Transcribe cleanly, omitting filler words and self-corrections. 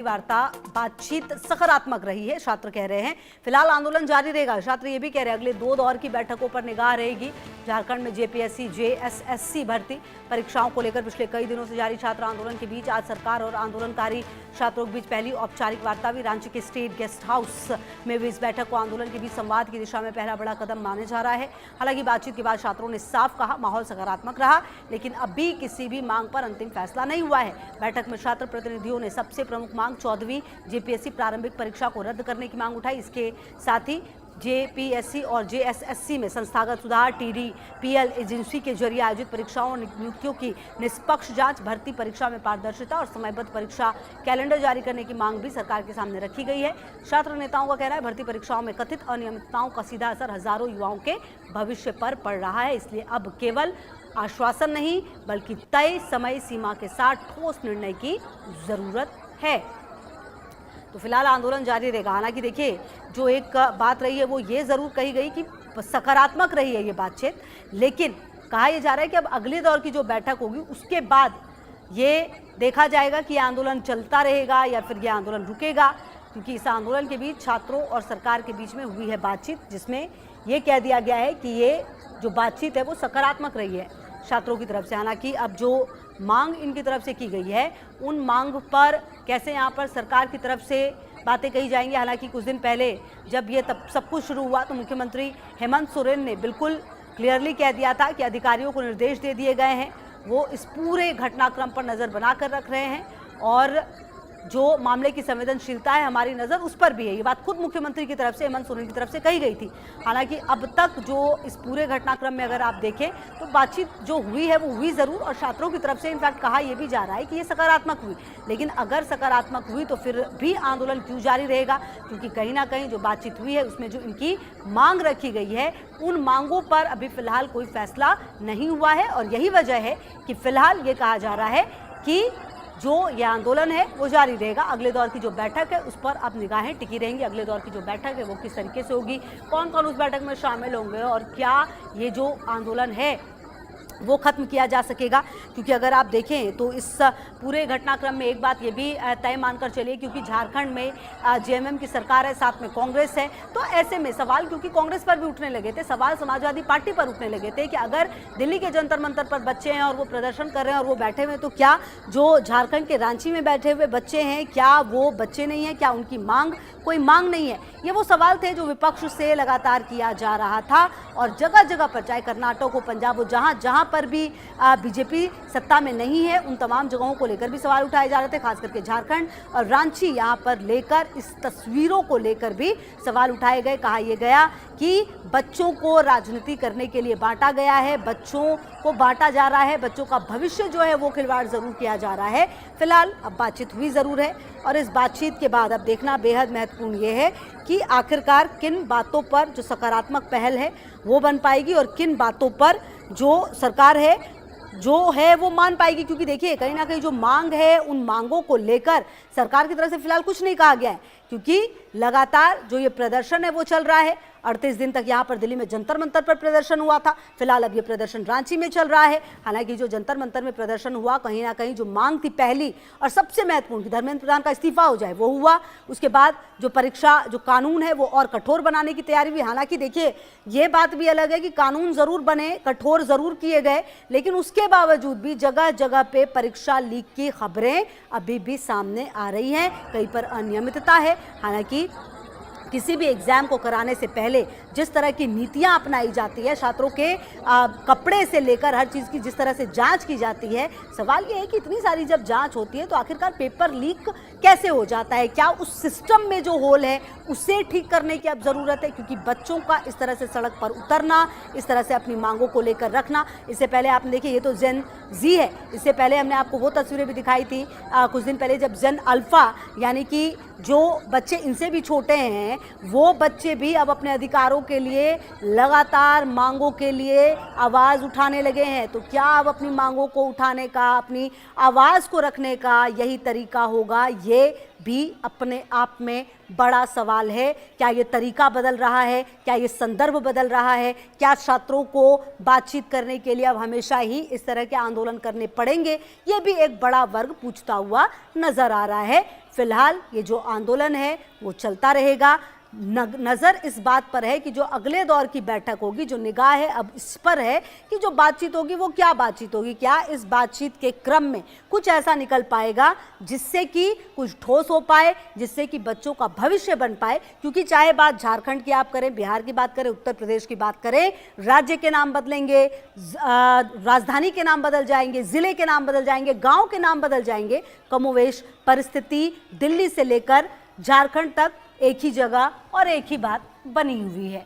वार्ता बातचीत सकारात्मक रही है, छात्र कह रहे हैं। फिलहाल आंदोलन जारी रहेगा। छात्र ये भी कह रहे हैं अगले 2 दौर की बैठकों पर निगाह रहेगी। झारखंड में जेपीएससी जेएसएससी भर्ती परीक्षाओं को लेकर पिछले कई दिनों से जारी छात्र आंदोलन के बीच आज सरकार और आंदोलनकारी छात्रों के बीच पहली औपचारिक वार्ता हुई। रांची के स्टेट गेस्ट हाउस में हुई इस बैठक को आंदोलन के बीच संवाद की दिशा में पहला बड़ा कदम माना जा रहा है। हालांकि बातचीत के बाद छात्रों ने साफ कहा माहौल सकारात्मक रहा, लेकिन अभी किसी भी मांग पर अंतिम फैसला नहीं हुआ है। बैठक में छात्र प्रतिनिधियों ने सबसे प्रमुख मांग 14वीं जेपीएससी प्रारंभिक परीक्षा को रद्द करने की मांग उठाई। इसके साथ ही जेपीएससी और जेएसएससी में संस्थागत सुधार, टीडीपीएल एजेंसी के जरिए आयोजित परीक्षाओं और नियुक्तियों की निष्पक्ष जांच, भर्ती परीक्षा में पारदर्शिता और समयबद्ध परीक्षा कैलेंडर जारी करने की मांग भी सरकार के सामने रखी गई है। छात्र नेताओं का कहना है भर्ती परीक्षाओं में कथित अनियमितताओं का सीधा असर हजारों युवाओं के भविष्य पर पड़ रहा है। इसलिए अब केवल आश्वासन नहीं बल्कि तय समय सीमा के साथ ठोस निर्णय की जरूरत है। तो फिलहाल आंदोलन जारी रहेगा। हालांकि देखिए जो एक बात रही है वो ये जरूर कही गई कि सकारात्मक रही है ये बातचीत, लेकिन कहा यह जा रहा है कि अब अगले दौर की जो बैठक होगी उसके बाद ये देखा जाएगा कि आंदोलन चलता रहेगा या फिर ये आंदोलन रुकेगा, क्योंकि इस आंदोलन के बीच छात्रों और सरकार के बीच में हुई है बातचीत, जिसमें ये कह दिया गया है कि ये जो बातचीत है वो सकारात्मक रही है छात्रों की तरफ से। हालांकि अब जो मांग इनकी तरफ से की गई है उन मांग पर कैसे यहाँ पर सरकार की तरफ से बातें कही जाएंगी। हालांकि कुछ दिन पहले जब ये तब सब कुछ शुरू हुआ तो मुख्यमंत्री हेमंत सोरेन ने बिल्कुल क्लियरली कह दिया था कि अधिकारियों को निर्देश दे दिए गए हैं, वो इस पूरे घटनाक्रम पर नज़र बनाकर रख रहे हैं और जो मामले की संवेदनशीलता है हमारी नज़र उस पर भी है। ये बात खुद मुख्यमंत्री की तरफ से, हेमंत सोरेन की तरफ से कही गई थी। हालांकि अब तक जो इस पूरे घटनाक्रम में अगर आप देखें तो बातचीत जो हुई है वो हुई ज़रूर और छात्रों की तरफ से इनफैक्ट कहा यह भी जा रहा है कि ये सकारात्मक हुई, लेकिन अगर सकारात्मक हुई तो फिर भी आंदोलन क्यों जारी रहेगा, क्योंकि कहीं ना कहीं जो बातचीत हुई है उसमें जो इनकी मांग रखी गई है उन मांगों पर अभी फिलहाल कोई फैसला नहीं हुआ है। और यही वजह है कि फिलहाल ये कहा जा रहा है कि जो ये आंदोलन है वो जारी रहेगा। अगले दौर की जो बैठक है उस पर अब निगाहें टिकी रहेंगी। अगले दौर की जो बैठक है वो किस तरीके से होगी, कौन कौन उस बैठक में शामिल होंगे और क्या ये जो आंदोलन है वो खत्म किया जा सकेगा। क्योंकि अगर आप देखें तो इस पूरे घटनाक्रम में एक बात ये भी तय मानकर चलिए, क्योंकि झारखंड में जेएमएम की सरकार है, साथ में कांग्रेस है, तो ऐसे में सवाल क्योंकि कांग्रेस पर भी उठने लगे थे, सवाल समाजवादी पार्टी पर उठने लगे थे कि अगर दिल्ली के जंतर मंतर पर बच्चे हैं और वो प्रदर्शन कर रहे हैं और वो बैठे हुए, तो क्या जो झारखंड के रांची में बैठे हुए बच्चे हैं क्या वो बच्चे नहीं हैं, क्या उनकी मांग कोई मांग नहीं है। ये वो सवाल थे जो विपक्ष से लगातार किया जा रहा था और जगह जगह पर, चाहे कर्नाटक हो, पंजाब हो, जहां जहां पर भी बीजेपी सत्ता में नहीं है उन तमाम जगहों को लेकर भी सवाल उठाए जा रहे थे। खास करके झारखंड और रांची यहां पर लेकर इस तस्वीरों को लेकर भी सवाल उठाए गए। कहा यह गया कि बच्चों को राजनीति करने के लिए बांटा गया है, बच्चों को बांटा जा रहा है, बच्चों का भविष्य जो है वो खिलवाड़ जरूर किया जा रहा है। फिलहाल अब बातचीत हुई जरूर है और इस बातचीत के बाद अब देखना बेहद महत्वपूर्ण ये है कि आखिरकार किन बातों पर जो सकारात्मक पहल है वो बन पाएगी और किन बातों पर जो सरकार है जो है वो मान पाएगी। क्योंकि देखिए कहीं ना कहीं जो मांग है उन मांगों को लेकर सरकार की तरफ से फिलहाल कुछ नहीं कहा गया है, क्योंकि लगातार जो ये प्रदर्शन है वो चल रहा है। 38 दिन तक यहाँ पर दिल्ली में जंतर मंतर पर प्रदर्शन हुआ था, फिलहाल अब ये प्रदर्शन रांची में चल रहा है। हालांकि जो जंतर मंतर में प्रदर्शन हुआ कहीं ना कहीं जो मांग थी पहली और सबसे महत्वपूर्ण कि धर्मेंद्र प्रधान का इस्तीफा हो जाए वो हुआ। उसके बाद जो परीक्षा जो कानून है वो और कठोर बनाने की तैयारी हुई। हालांकि देखिए ये बात भी अलग है कि कानून जरूर बने, कठोर जरूर किए गए, लेकिन उसके बावजूद भी जगह जगह पे परीक्षा लीक की खबरें अभी भी सामने आ रही हैं, कहीं पर अनियमितता है। हालांकि किसी भी एग्जाम को कराने से पहले जिस तरह की नीतियां अपनाई जाती है, छात्रों के कपड़े से लेकर हर चीज़ की जिस तरह से जांच की जाती है, सवाल ये है कि इतनी सारी जब जांच होती है तो आखिरकार पेपर लीक कैसे हो जाता है, क्या उस सिस्टम में जो होल है उसे ठीक करने की अब ज़रूरत है। क्योंकि बच्चों का इस तरह से सड़क पर उतरना, इस तरह से अपनी मांगों को लेकर रखना, इससे पहले आपने देखिए ये तो जेन जी है, इससे पहले हमने आपको वो तस्वीरें भी दिखाई थी कुछ दिन पहले जब जेन अल्फ़ा यानी कि जो बच्चे इनसे भी छोटे हैं वो बच्चे भी अब अपने अधिकारों के लिए लगातार मांगों के लिए आवाज़ उठाने लगे हैं। तो क्या अब अपनी मांगों को उठाने का, अपनी आवाज़ को रखने का यही तरीका होगा, ये भी अपने आप में बड़ा सवाल है। क्या ये तरीका बदल रहा है, क्या ये संदर्भ बदल रहा है, क्या छात्रों को बातचीत करने के लिए अब हमेशा ही इस तरह के आंदोलन करने पड़ेंगे, ये भी एक बड़ा वर्ग पूछता हुआ नजर आ रहा है। फिलहाल ये जो आंदोलन है वो चलता रहेगा। नज़र इस बात पर है कि जो अगले दौर की बैठक होगी, जो निगाह है अब इस पर है कि जो बातचीत होगी वो क्या बातचीत होगी। क्या इस बातचीत के क्रम में कुछ ऐसा निकल पाएगा जिससे कि कुछ ठोस हो पाए, जिससे कि बच्चों का भविष्य बन पाए। क्योंकि चाहे बात झारखंड की आप करें, बिहार की बात करें, उत्तर प्रदेश की बात करें, राज्य के नाम बदलेंगे, राजधानी के नाम बदल जाएंगे, जिले के नाम बदल जाएंगे, गाँव के नाम बदल जाएंगे, कमोवेश परिस्थिति दिल्ली से लेकर झारखंड तक एक ही जगह और एक ही बात बनी हुई है।